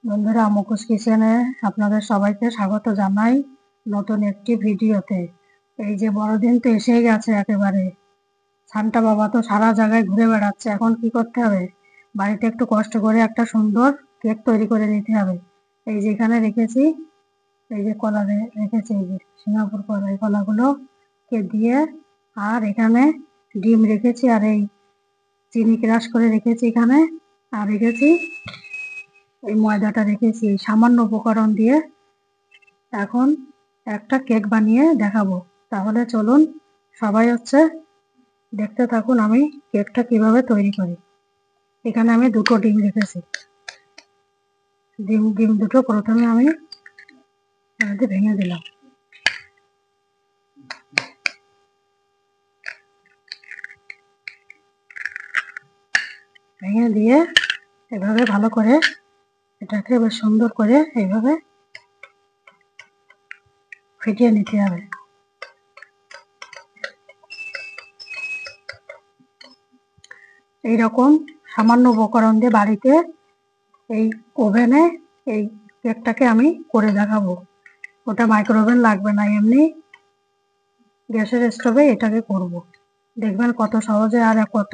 বন্ধুরা, মুখোশ কিচেনে আপনাদের সবাইকে স্বাগত জানাই নতুন একটি ভিডিওতে। এই যে বড়দিন তো এসেই গেছে একেবারে। সান্টা বাবা তো সারা জায়গায় ঘুরে বেড়াচ্ছে। এখন কি করতে হবে, বাড়িতে একটু কষ্ট করে একটা সুন্দর কেক তৈরি করে নিতে হবে। এই যে এখানে রেখেছি, এই যে কলা রেখেছি, এই যে সিঙ্গাপুর কলা, এই কলাগুলো কে দিয়ে, আর এখানে ডিম রেখেছি, আর এই চিনি ক্রাশ করে রেখেছি এখানে, আর রেখেছি এই ময়দাটা রেখেছি। সামান্য উপকরণ দিয়ে এখন একটা কেক বানিয়ে দেখাবো। তাহলে চলুন সবাই দেখতে থাকুন আমি কেকটা কিভাবে তৈরি করি। এখানে আমি দুটো ডিম রেখেছি। ডিম দুটো প্রথমে আমি ভেঙে দিলাম। ভেঙে দিয়ে এভাবে ভালো করে এটাকে বেশ সুন্দর করে এইভাবে ফেটিয়ে নিতে হবে। এইরকম সামান্য উপকরণ দিয়ে বাড়িতে এই ওভেনে এই কেকটাকে আমি করে দেখাবো। ওটা মাইক্রোওভেন লাগবে না, এমনি গ্যাসের স্টোভে এটাকে করব। দেখবেন কত সহজে আর কত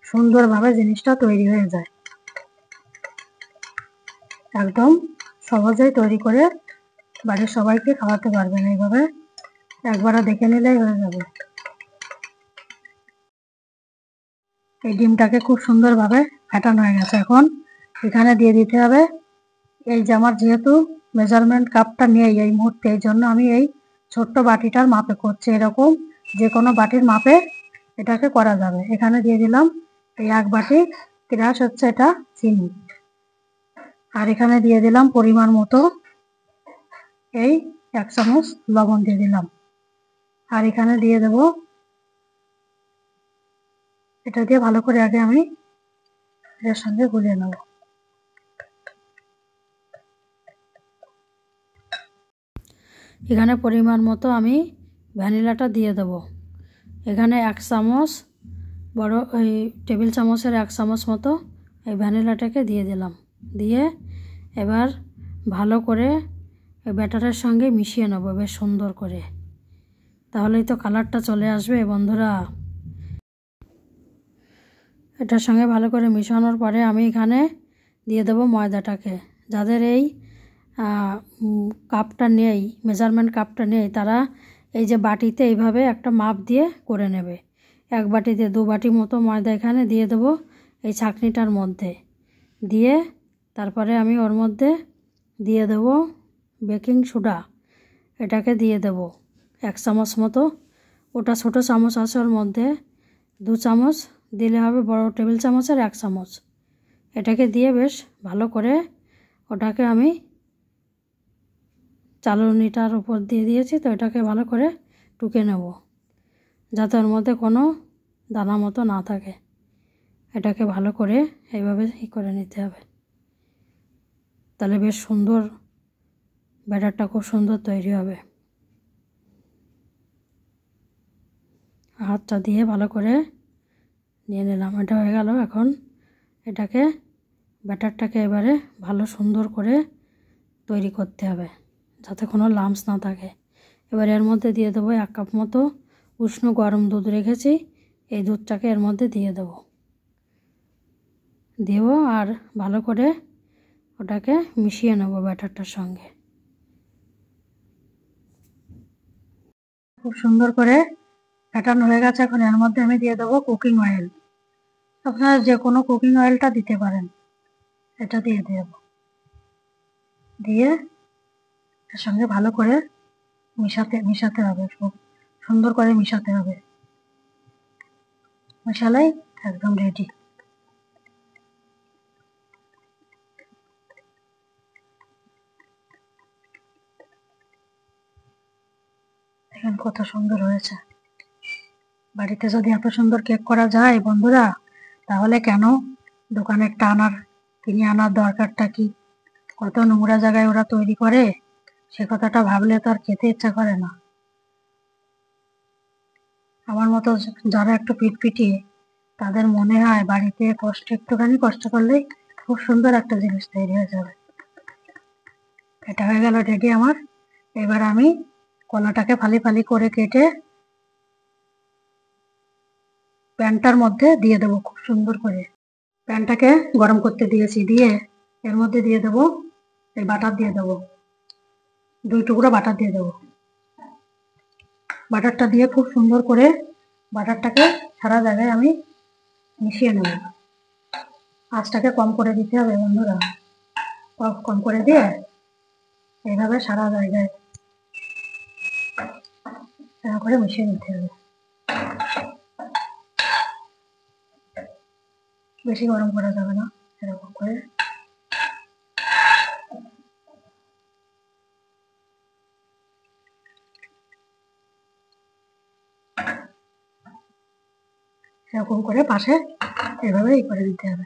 সুন্দরভাবে জিনিসটা তৈরি হয়ে যায়। একদম সহজেই তৈরি করে বাড়ির সবাইকে খাওয়াতে পারবেন। এইভাবে একবারে দেখে নিলেই হয়ে যাবে। এই ডিমটাকে খুব সুন্দরভাবে ফেটানো হয়ে গেছে। এখন এখানে দিয়ে দিতে হবে, এই যে আমার যেহেতু মেজারমেন্ট কাপটা নেই এই মুহূর্তে, এই জন্য আমি এই ছোট্ট বাটিটার মাপে করছি। এরকম যে কোনো বাটির মাপে এটাকে করা যাবে। এখানে দিয়ে দিলাম এই 1 বাটি ক্রাশ এটা চিনি, আর এখানে দিয়ে দিলাম পরিমাণ মতো এই 1 চামচ লবণ দিয়ে দিলাম, আর এখানে দিয়ে দেব, এটা দিয়ে ভালো করে আগে আমি এর সঙ্গে গুলিয়ে নেব। এখানে পরিমাণ মতো আমি ভ্যানিলাটা দিয়ে দেব। এখানে 1 চামচ, বড় এই টেবিল চামচের 1 চামচ মতো এই ভ্যানিলাটাকে দিয়ে দিলাম। দিয়ে এবার ভালো করে ব্যাটারের সঙ্গে মিশিয়ে নেব বেশ সুন্দর করে। তাহলেই তো কালারটা চলে আসবে বন্ধুরা। এটার সঙ্গে ভালো করে মিশানোর পরে আমি এখানে দিয়ে দেব ময়দাটাকে। যাদের এই কাপটা নেই, মেজারমেন্ট কাপটা নেই, তারা এই যে বাটিতে এইভাবে একটা মাপ দিয়ে করে নেবে। 1 বাটিতে 2 বাটি মতো ময়দা এখানে দিয়ে দেব এই ছাঁকনিটার মধ্যে। দিয়ে তারপরে আমি ওর মধ্যে দিয়ে দেব বেকিং সোডা, এটাকে দিয়ে দেব 1 চামচ মতো। ওটা ছোটো চামচ আছে, ওর মধ্যে 2 চামচ দিলে হবে, বড় টেবিল চামচের 1 চামচ। এটাকে দিয়ে বেশ ভালো করে ওটাকে আমি চালনিটার উপর দিয়ে দিয়েছি, তো এটাকে ভালো করে টুকে নেব যাতে ওর মধ্যে কোনো দানা মতো না থাকে। এটাকে ভালো করে এইভাবে করে নিতে হবে, তাহলে বেশ সুন্দর ব্যাটারটা খুব সুন্দর তৈরি হবে। হাতটা দিয়ে ভালো করে নিয়ে নিলাম। এটা হয়ে গেল। এখন এটাকে ব্যাটারটাকে এবারে ভালো সুন্দর করে তৈরি করতে হবে যাতে কোনো লাম্পস না থাকে। এবার এর মধ্যে দিয়ে দেবো 1 কাপ মতো উষ্ণ গরম দুধ রেখেছি, এই দুধটাকে এর মধ্যে দিয়ে দেব আর ভালো করে ওটাকে মিশিয়ে নেব ব্যাটারটার সঙ্গে। খুব সুন্দর করে ফেটানো হয়ে গেছে। এখন এর মধ্যে আমি দিয়ে দেবো কুকিং অয়েল। আপনারা যে কোনো কুকিং অয়েলটা দিতে পারেন। এটা দিয়ে দেব, দিয়ে এর সঙ্গে ভালো করে মিশাতে হবে, খুব সুন্দর করে মিশাতে হবে। মিশালেই একদম রেডি। দেখেন কত সুন্দর হয়েছে। বাড়িতে যদি এত সুন্দর কেক করা যায় বন্ধুরা, তাহলে কেন দোকানে কিনে আনার দরকারটা কি? কত নোংরা জায়গায় ওরা তৈরি করে, সে কথাটা ভাবলে তো আর খেতে ইচ্ছা করে না। আমার মতো যারা একটু পিটপিটিয়ে, তাদের মনে হয় বাড়িতে একটুখানি কষ্ট করলেই খুব সুন্দর একটা জিনিস তৈরি হয়ে যাবে। এটা হয়ে গেল রেডি আমার। এবার আমি কলাটাকে ফালি ফালি করে কেটে প্যানটার মধ্যে দিয়ে দেবো খুব সুন্দর করে। প্যানটাকে গরম করতে দিয়েছি, দিয়ে এর মধ্যে দিয়ে দেবো এই বাটার দিয়ে দেবো, 2 টুকরো বাটার দিয়ে দেবো। বাটারটা দিয়ে খুব সুন্দর করে বাটারটাকে সারা জায়গায় আমি মিশিয়ে নেব। আঁচটাকে কম করে দিতে হবে বন্ধুরা, কম করে দিয়ে এইভাবে সারা জায়গায় এরকম করে মিশিয়ে নিতে হবে। বেশি গরম করা যাবে না, এরকম করে এরকম করে পাশে এভাবে করে দিতে হবে।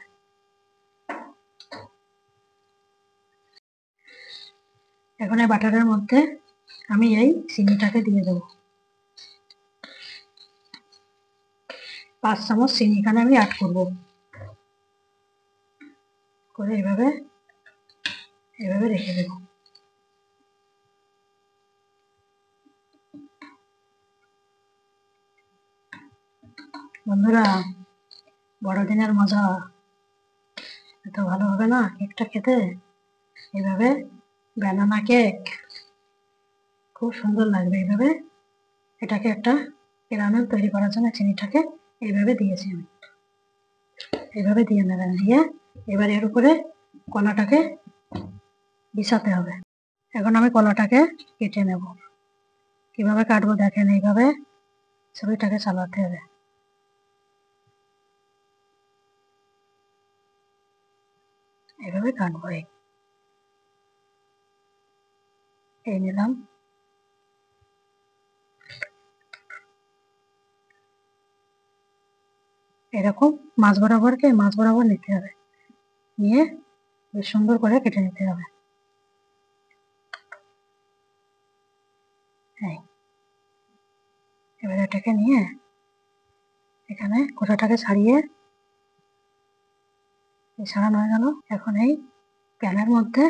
এখন এই বাটারের মধ্যে আমি এই চিনিটাকে দিয়ে দেবো। 5 চামচ চিনি এখানে আমি অ্যাড করব করে এভাবে রেখে দেব। বন্ধুরা, বড়দিনের মজা এত ভালো হবে না কেকটা খেতে। এইভাবে ব্যানানা কেক খুব সুন্দর লাগবে। এইভাবে এটাকে একটা ক্যারামেল তৈরি করার জন্য চিনিটাকে এইভাবে দিয়েছি আমি। এইভাবে দিয়ে নেবেন, দিয়ে এবার এর উপরে কলাটাকে বিছাতে হবে। এখন আমি কলাটাকে কেটে নেব। কিভাবে কাটবো দেখেন, এইভাবে ছবিটাকে চালাতে হবে। এইভাবে কাটবো, এই নিলাম। এরকম মাছ বরাবর নিতে হবে, নিয়ে বেশ সুন্দর করে কেটে নিতে হবে। এবার এটাকে নিয়ে এখানে খোসাটাকে ছাড়িয়ে ছাড়ানো হয়ে গেল। এখন এই প্যানের মধ্যে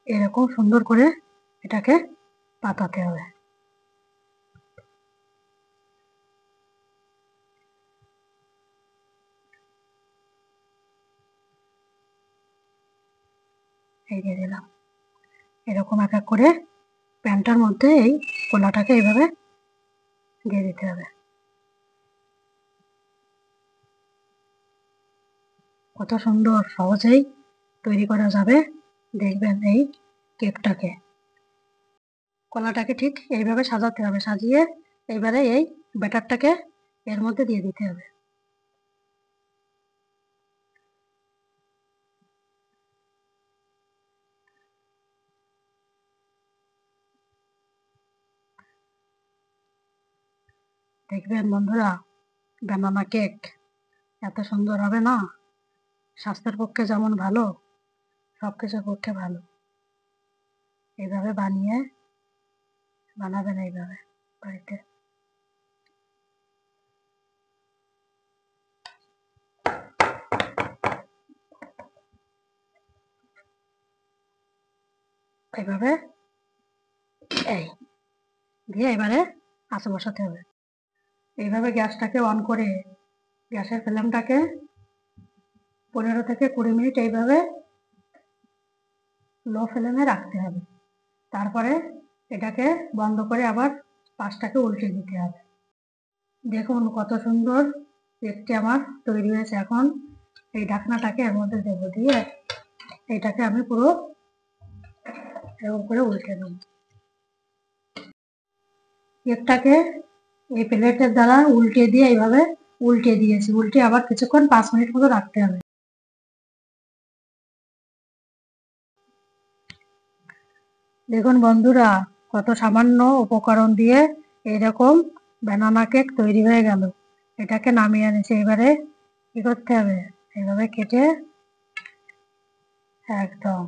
এরকম সুন্দর করে এটাকে পাতাতে হবে। এই দিয়ে দিলাম। এরকম এক এক করে প্যানটার মধ্যে এই কলাটাকে এইভাবে দিয়ে দিতে হবে। কত সুন্দর সহজেই তৈরি করা যাবে দেখবেন এই কেকটাকে। কলাটাকে ঠিক এইভাবে সাজাতে হবে, সাজিয়ে এইবারে এই ব্যাটারটাকে এর মধ্যে দিয়ে দিতে হবে। দেখবেন বন্ধুরা, ব্যানানা কেক এত সুন্দর হবে না, স্বাস্থ্যের পক্ষে যেমন ভালো, সবকিছুর পক্ষে ভালো। এইভাবে বানাবেন এইভাবে বাড়িতে। এইভাবে এই দিয়ে এবারে আঁচ বসাতে হবে। এইভাবে গ্যাসটাকে অন করে গ্যাসের ফ্লেমটাকে 15 থেকে 20 মিনিট এইভাবে লো ফ্লেমে রাখতে হবে। তারপরে এটাকে বন্ধ করে আবার পাশটাকে উল্টে দিতে হবে। দেখুন কত সুন্দর কেকটি আমার তৈরি হয়েছে। এখন এই ঢাকনাটাকে এর মধ্যে দেবো, দিয়ে এটাকে আমি পুরো এরকম করে উল্টে দেবো। কেকটাকে এই প্লেটের দ্বারা উল্টে দিয়ে এইভাবে উল্টে দিয়েছি, উল্টে আবার কিছুক্ষণ 5 মিনিট মতো রাখতে হবে। দেখুন বন্ধুরা, কত সামান্য উপকরণ দিয়ে এরকম ব্যানানা কেক তৈরি হয়ে গেল। এটাকে নামিয়ে এনেছি। এবারে কি করতে হবে, এইভাবে কেটে একদম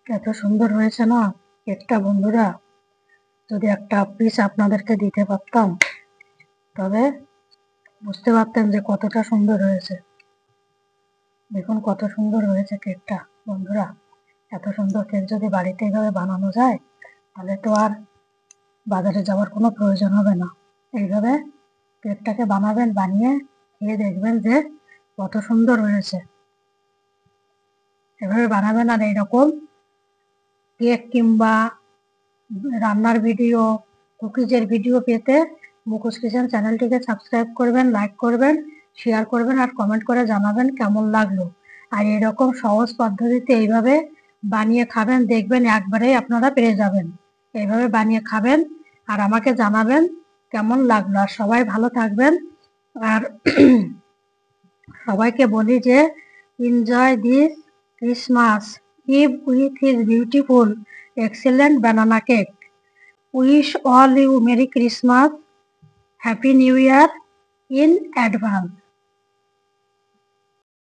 এত সুন্দর হয়েছে না কেকটা বন্ধুরা। যদি একটা পিস আপনাদেরকে দিতে পারতাম তবে বুঝতে পারতেন যে কতটা সুন্দর হয়েছে। দেখুন কত সুন্দর হয়েছে কেকটা বন্ধুরা। এত সুন্দর কেক যদি বাড়িতে এইভাবে বানানো যায় তাহলে তো আর বাজারে যাওয়ার কোনো প্রয়োজন হবে না। এইভাবে কেকটাকে বানাবেন, বানিয়ে খেয়ে দেখবেন যে কত সুন্দর হয়েছে। এভাবে বানাবেন, আর এইরকম কেক কিংবা রান্নার ভিডিও, কুকিজের ভিডিও পেতে মুখোশ কিচেন চ্যানেলটিকে সাবস্ক্রাইব করবেন, লাইক করবেন, শেয়ার করবেন আর কমেন্ট করে জানাবেন কেমন লাগলো। আর এরকম সহজ পদ্ধতিতে এইভাবে বানিয়ে খাবেন, দেখবেন একবারেই আপনারা পেরে যাবেন। এইভাবে বানিয়ে খাবেন আর আমাকে জানাবেন কেমন লাগলো। আর সবাই ভালো থাকবেন। আর সবাইকে বলি যে enjoy this Christmas Eve with his beautiful excellent banana cake. Wish all you merry Christmas, happy new year in advance.